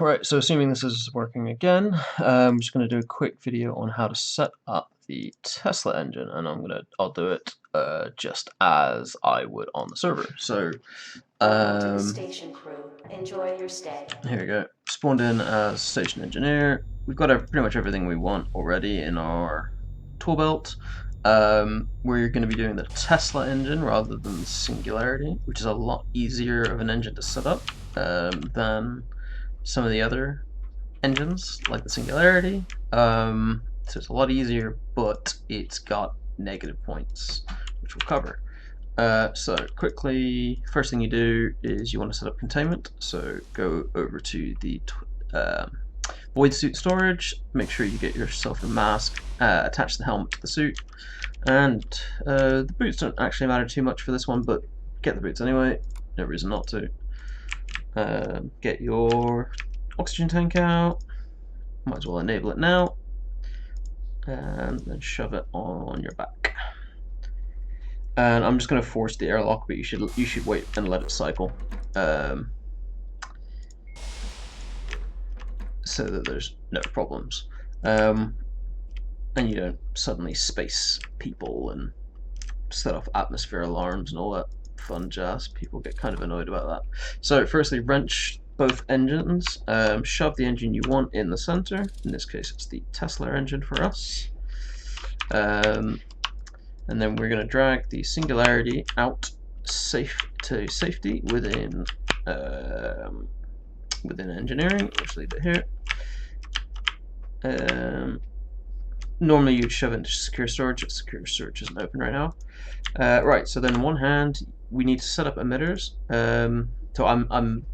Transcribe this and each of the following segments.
Alright, so assuming this is working again, I'm just going to do a quick video on how to set up the Tesla engine, and I'll do it just as I would on the server. So, Welcome to the station crew. Enjoy your stay. here we go. Spawned in as station engineer. We've got pretty much everything we want already in our tool belt. We're going to be doing the Tesla engine rather than the Singularity, which is a lot easier of an engine to set up than some of the other engines like the Singularity. So it's a lot easier, but it's got negative points, which we'll cover. So quickly, first thing you do is you want to set up containment. So go over to the void suit storage, make sure you get yourself a mask, attach the helmet to the suit, and the boots don't actually matter too much for this one, but get the boots anyway, no reason not to. Get your oxygen tank out, might as well enable it now, and then shove it on your back. And I'm just going to force the airlock, but you should wait and let it cycle, so that there's no problems, and you don't suddenly space people and set off atmosphere alarms and all that fun jazz. People get kind of annoyed about that. So firstly, wrench both engines, shove the engine you want in the center. In this case it's the Tesla engine for us, and then we're going to drag the Singularity out to safety within engineering. Let's leave it here. Normally you'd shove it into secure storage, but secure storage isn't open right now. Right, so then in one hand we need to set up emitters. So I'm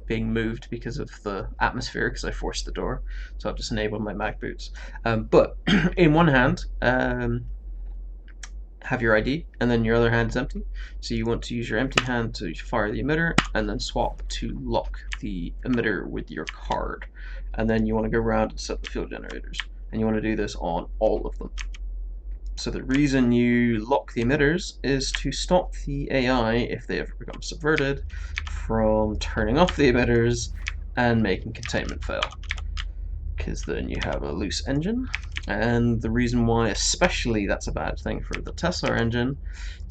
being moved because of the atmosphere, because I forced the door, so I've just enabled my mag boots. But in one hand, have your ID, and then your other hand is empty. So you want to use your empty hand to fire the emitter, and then swap to lock the emitter with your card. And then you want to go around and set the fuel generators. And you want to do this on all of them. So the reason you lock the emitters is to stop the AI, if they ever become subverted, from turning off the emitters and making containment fail. Because then you have a loose engine. And the reason why especially that's a bad thing for the Tesla engine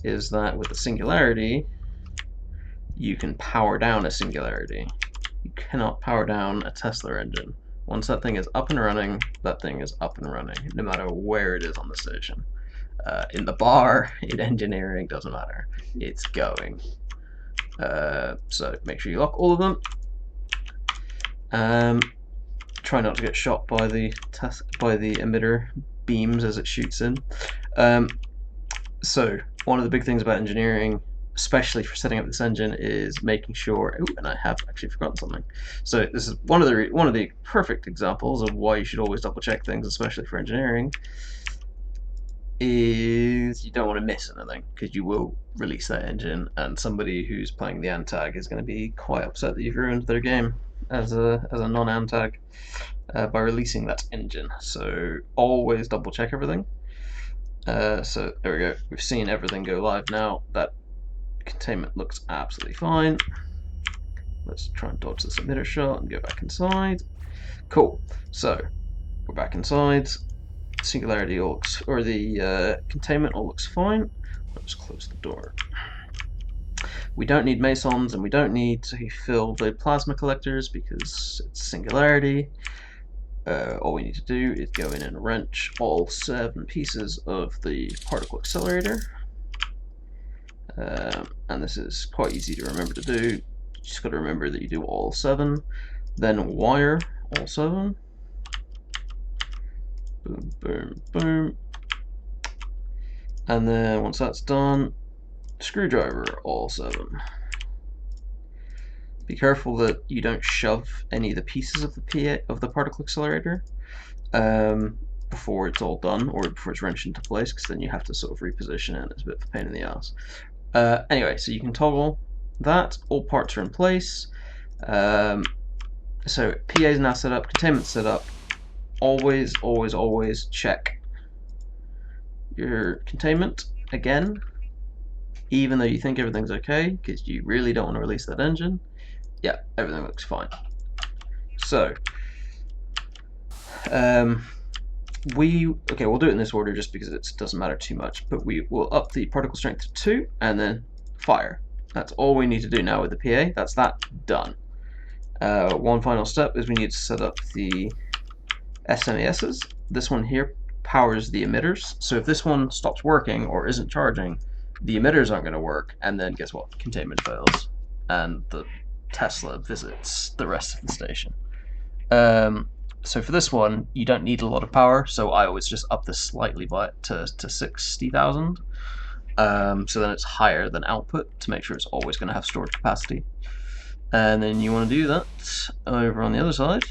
is that with the Singularity, you can power down a Singularity. You cannot power down a Tesla engine. Once that thing is up and running, that thing is up and running, no matter where it is on the station. In the bar, in engineering, doesn't matter. It's going. So make sure you lock all of them. Try not to get shot by the emitter beams as it shoots in. So one of the big things about engineering, especially for setting up this engine, is making sure. Oh, and I have actually forgotten something. So this is one of the perfect examples of why you should always double check things, especially for engineering. Is you don't want to miss anything, because you will release that engine, and somebody who's playing the Antag is going to be quite upset that you've ruined their game as a non-Antag by releasing that engine. So always double check everything. So there we go. We've seen everything go live now. That containment looks absolutely fine. Let's try and dodge this emitter shot and go back inside. Cool. So we're back inside. Singularity all looks, or the containment all looks fine. Let's close the door. We don't need mesons, and we don't need to fill the plasma collectors because it's Singularity. All we need to do is go in and wrench all 7 pieces of the particle accelerator. And this is quite easy to remember to do. You just got to remember that you do all 7, then wire all 7. Boom, boom, boom. And then once that's done, screwdriver all 7. Be careful that you don't shove any of the pieces of the particle accelerator before it's all done, or before it's wrenched into place, because then you have to sort of reposition it. It's a bit of a pain in the ass. Anyway, so you can toggle that. All parts are in place. So PA is now set up, containment set up. Always, always, always check your containment again, even though you think everything's okay, because you really don't want to release that engine. Yeah, everything looks fine. So, we'll do it in this order just because it doesn't matter too much, but we will up the particle strength to 2 and then fire. That's all we need to do now with the PA. That's that done. One final step is we need to set up the SMASs. This one here powers the emitters, so if this one stops working or isn't charging, the emitters aren't going to work, and then guess what? Containment fails, and the Tesla visits the rest of the station. So for this one, you don't need a lot of power, so I always just up this slightly to 60,000. So then it's higher than output to make sure it's always going to have storage capacity. And then you want to do that over on the other side.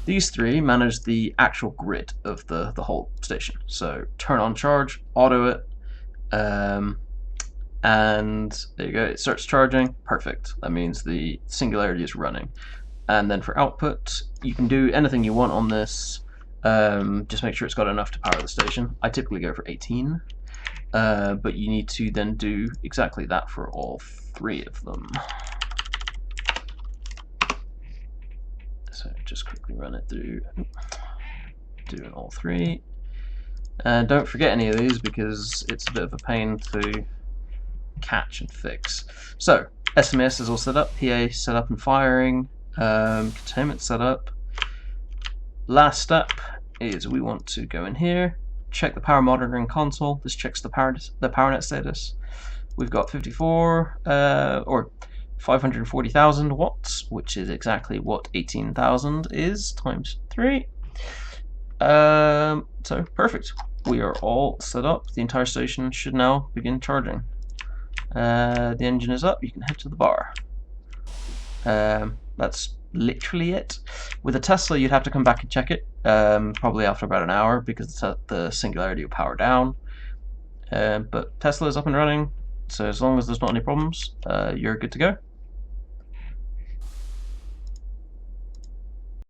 These three manage the actual grid of the whole station. So turn on charge, auto it, and there you go, it starts charging. Perfect. That means the singularity is running. And then for output, you can do anything you want on this. Just make sure it's got enough to power the station. I typically go for 18, but you need to then do exactly that for all three of them. So just quickly run it through, doing all three. And don't forget any of these because it's a bit of a pain to catch and fix. So SMS is all set up, PA set up and firing, containment set up. Last step is we want to go in here, check the power monitoring console. This checks the PowerNet status. We've got 54 or 540,000 watts, which is exactly what 18,000 is times 3. So perfect. We are all set up. The entire station should now begin charging. The engine is up. You can head to the bar. That's literally it. With a Tesla, you'd have to come back and check it, probably after about an hour because the singularity will power down. But Tesla is up and running, so as long as there's not any problems, you're good to go.